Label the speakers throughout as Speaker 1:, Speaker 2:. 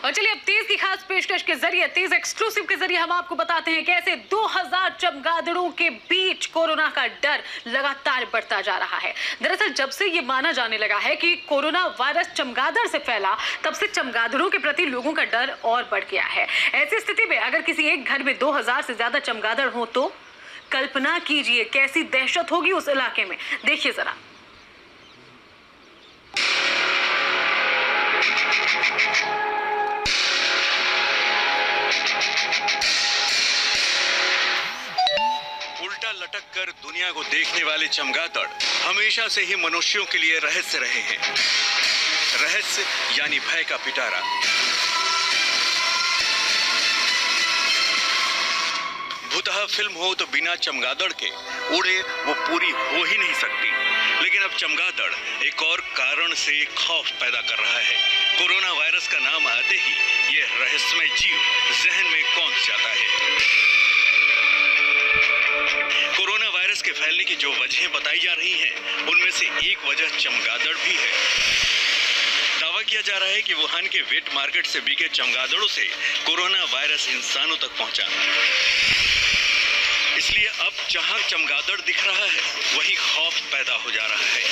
Speaker 1: और चलिए अब तेज की खास पेशकश के जरिए, तेज एक्सक्लूसिव के जरिए हम आपको बताते हैं कैसे 2000 चमगादड़ों के बीच कोरोना का डर लगातार बढ़ता जा रहा है। दरअसल जब से ये माना जाने लगा है कि कोरोना वायरस चमगादड़ से फैला, तब से चमगादड़ों के प्रति लोगों का डर और बढ़ गया है। ऐसी स्थिति में अगर किसी एक घर में 2000 से ज्यादा चमगादड़ हो तो कल्पना कीजिए कैसी दहशत होगी उस इलाके में। देखिए जरा।
Speaker 2: उल्टा लटक कर दुनिया को देखने वाले चमगादड़ हमेशा से ही मनुष्यों के लिए रहस्य रहे हैं। रहस्य यानी भय का पिटारा। भूतहा फिल्म हो तो बिना चमगादड़ के उड़े वो पूरी हो ही नहीं सकती। लेकिन अब चमगादड़ एक और कारण से खौफ पैदा कर रहा है। कोरोना वायरस का नाम आते ही ये रहस्यमय जीव जहन में कौंध जाता है। कोरोना वायरस के फैलने की जो वजहें बताई जा रही हैं, उनमें से एक वजह चमगादड़ भी है। दावा किया जा रहा है कि वुहान के वेट मार्केट से बिके चमगादड़ों से कोरोना वायरस इंसानों तक पहुंचा। इसलिए अब जहां चमगादड़ दिख रहा है, वहीं खौफ पैदा हो जा रहा है।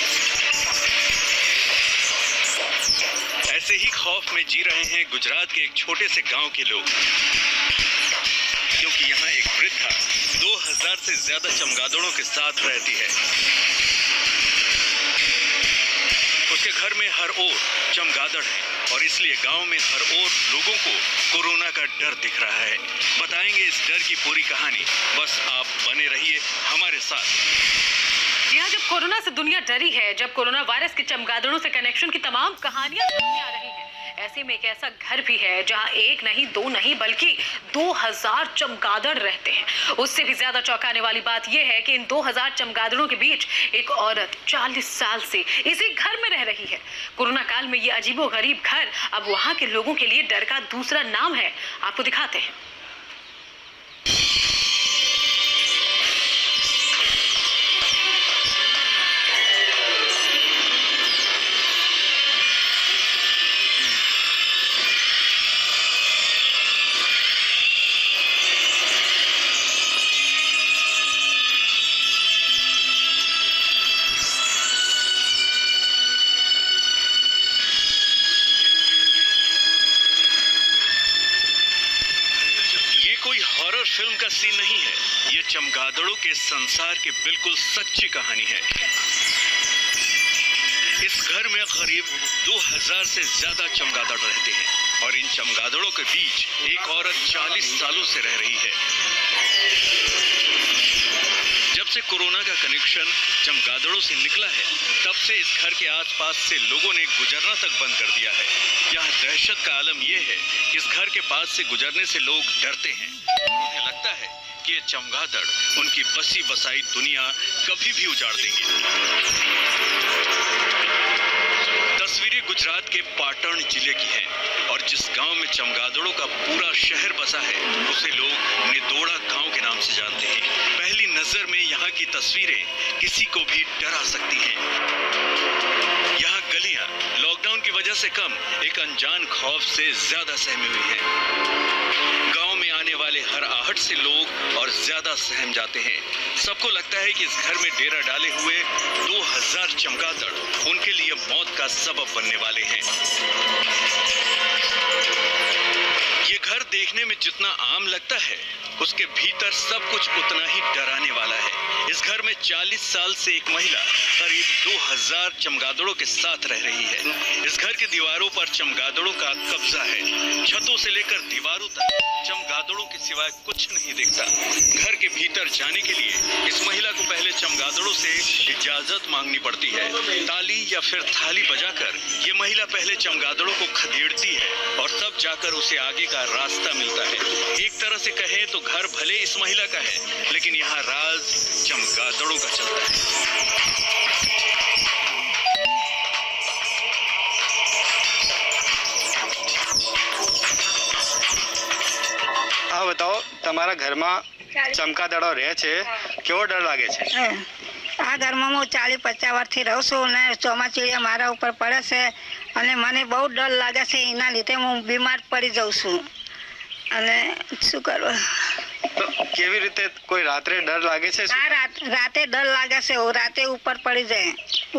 Speaker 2: ऐसे ही खौफ में जी रहे हैं गुजरात के एक छोटे से गांव के लोग, क्योंकि यहाँ एक वृद्धा 2000 से ज्यादा चमगादड़ों के साथ रहती है। उसके घर में हर ओर चमगादड़ है और इसलिए गांव में हर ओर लोगों को कोरोना का डर दिख रहा है। बताएंगे इस डर की पूरी कहानी, बस आप बने रहिए हमारे साथ।
Speaker 1: यहाँ जब कोरोना से दुनिया डरी है, जब कोरोना वायरस के चमगादड़ों से कनेक्शन की तमाम कहानियां सामने आ रही हैं, ऐसे में एक ऐसा घर भी है जहां एक नहीं, दो नहीं, बल्कि 2000 चमगादड़ रहते हैं। उससे भी ज्यादा चौंकाने वाली बात यह है कि इन 2000 चमगादड़ों के बीच एक औरत 40 साल से इसी घर में रह रही है। कोरोना काल में ये अजीबोगरीब घर अब वहां के लोगों के लिए डर का दूसरा नाम है। आपको दिखाते हैं।
Speaker 2: हॉरर फिल्म का सीन नहीं है, ये चमगादड़ों के संसार की बिल्कुल सच्ची कहानी है। इस घर में करीब 2000 से ज्यादा चमगादड़ रहते हैं और इन चमगादड़ों के बीच एक औरत 40 सालों से रह रही है। जब से कोरोना का कनेक्शन चमगादड़ों से निकला है, तब से इस घर के आसपास से लोगों ने गुजरना तक बंद कर दिया है। यहाँ दहशत का आलम यह है कि इस घर के पास से गुजरने से लोग डरते हैं। उन्हें लगता है कि ये चमगादड़ उनकी बसी बसाई दुनिया कभी भी उजाड़ देंगे। तस्वीरें गुजरात के पाटण जिले की हैं और जिस गांव में चमगादड़ों का पूरा शहर बसा है, उसे लोग निदोड़ा गांव के नाम से जानते हैं। पहली नजर में यहाँ की तस्वीरें किसी को भी डरा सकती हैं। यहाँ गलियां लॉकडाउन की वजह से कम, एक अनजान खौफ से ज्यादा सहमी हुई हैं। गांव में आने वाले हर आहट से लोग और ज्यादा सहम जाते हैं। सबको लगता है कि इस घर में डेरा डाले हुए 2000 चमगादड़ उनके लिए मौत का सबब बनने वाले हैं। ये घर देखने में जितना आम लगता है, उसके भीतर सब कुछ उतना ही डराने वाला है। इस घर में 40 साल से एक महिला करीब 2000 चमगादड़ों के साथ रह रही है। इस घर की दीवारों पर चमगादड़ों का कब्जा है। छतों से लेकर दीवारों तक चमगादड़ों के सिवाय कुछ नहीं दिखता। घर के भीतर जाने के लिए इस महिला को पहले चमगादड़ों से इजाजत मांगनी पड़ती है। ताली या फिर थाली बजाकर ये महिला पहले चमगादड़ों को खदेड़ती है और तब जाकर उसे आगे का रास्ता मिलता है। एक तरह से कहें तो घर भले इस महिला का है, लेकिन यहाँ राज चमगादड़ों का चलता है।
Speaker 3: हाँ बताओ, તમારા ઘરમાં ચમકાદડો રહે છે, કેવો ડર લાગે છે? આ ઘરમાં હું 40-50 વર્ષથી રહું છું અને ચોમાચીડિયા મારા ઉપર પડે છે અને મને બહુ ડર લાગે છે. એના લીધે હું બીમાર પડી જાઉં છું અને શું કરવું.
Speaker 4: તો કેવી રીતે કોઈ રાત્રે ડર લાગે છે?
Speaker 3: રાતે ડર લાગે છે. રાતે ઉપર પડી જાય,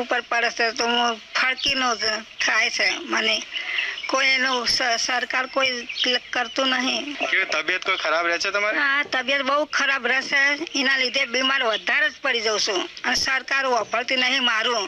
Speaker 3: ઉપર પડે છે તો હું ફડકીનો થાય છે મને. કોઈ એનું સરકાર કોઈ કરતું નહીં.
Speaker 4: કેવી તબિયત કોઈ ખરાબ રહે છે તમારી?
Speaker 3: હા, તબિયત બહુ ખરાબ રહેશે. એના લીધે બીમાર વધારે જ પડી જાઉં છું અને સરકાર વાપરતી નહીં મારું.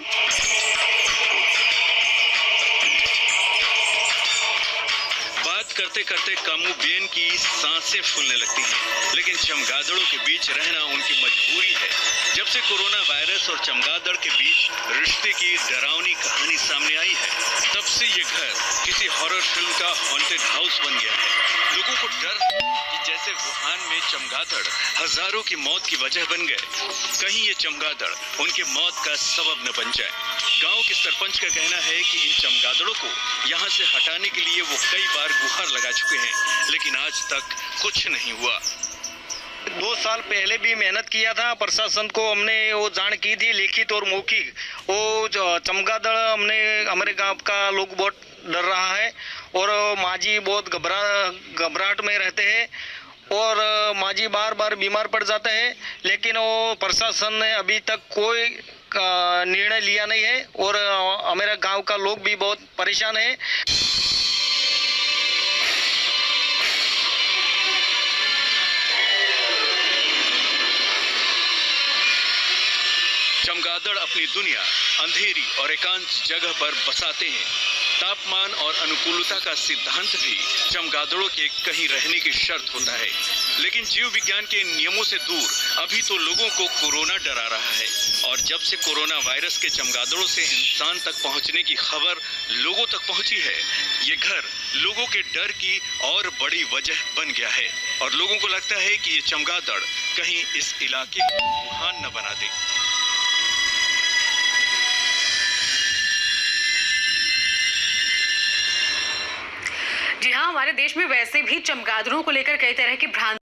Speaker 2: बात करते करते कामूबेन की सांसें फूलने लगती हैं, लेकिन चमगादड़ों के बीच रहना उनकी मजबूरी है. जब से कोरोना वायरस और चमगादड़ के बीच रिश्ते की डरावनी कहानी सामने आई है, तब से ये घर किसी हॉरर फिल्म का हॉन्टेड हाउस बन गया है. लोगों को डर कि जैसे वुहान में चमगादड़ हजारों की मौत की वजह बन गए, कहीं ये चमगादड़ उनके मौत का सबब न बन जाए. गांव के सरपंच का कहना है कि इन चमगादड़ों को यहाँ से हटाने के लिए वो कई बार गुहार लगा चुके हैं, लेकिन आज तक कुछ नहीं हुआ.
Speaker 4: 2 साल पहले भी मेहनत किया था. प्रशासन को हमने वो जान की थी, लिखित और मौखिक. वो चमगादड़ हमने हमारे गांव का लोग बहुत डर रहा है और माजी बहुत घबराहट में रहते हैं और माजी बार बार बीमार पड़ जाते हैं. लेकिन वो प्रशासन ने अभी तक कोई निर्णय लिया नहीं है और हमारे गांव का लोग भी बहुत परेशान है.
Speaker 2: चमगादड़ अपनी दुनिया अंधेरी और एकांत जगह पर बसाते हैं. तापमान और अनुकूलता का सिद्धांत भी चमगादड़ों के कहीं रहने की शर्त होता है, लेकिन जीव विज्ञान के नियमों से दूर अभी तो लोगों को कोरोना डरा रहा है. और जब से कोरोना वायरस के चमगादड़ों से इंसान तक पहुंचने की खबर लोगों तक पहुंची है, ये घर लोगों के डर की और बड़ी वजह बन गया है और लोगों को लगता है कि ये चमगादड़ कहीं इस इलाके को वुहान न बना दे.
Speaker 1: जी हाँ, हमारे देश में वैसे भी चमगादड़ों को लेकर कई तरह की भ्रांति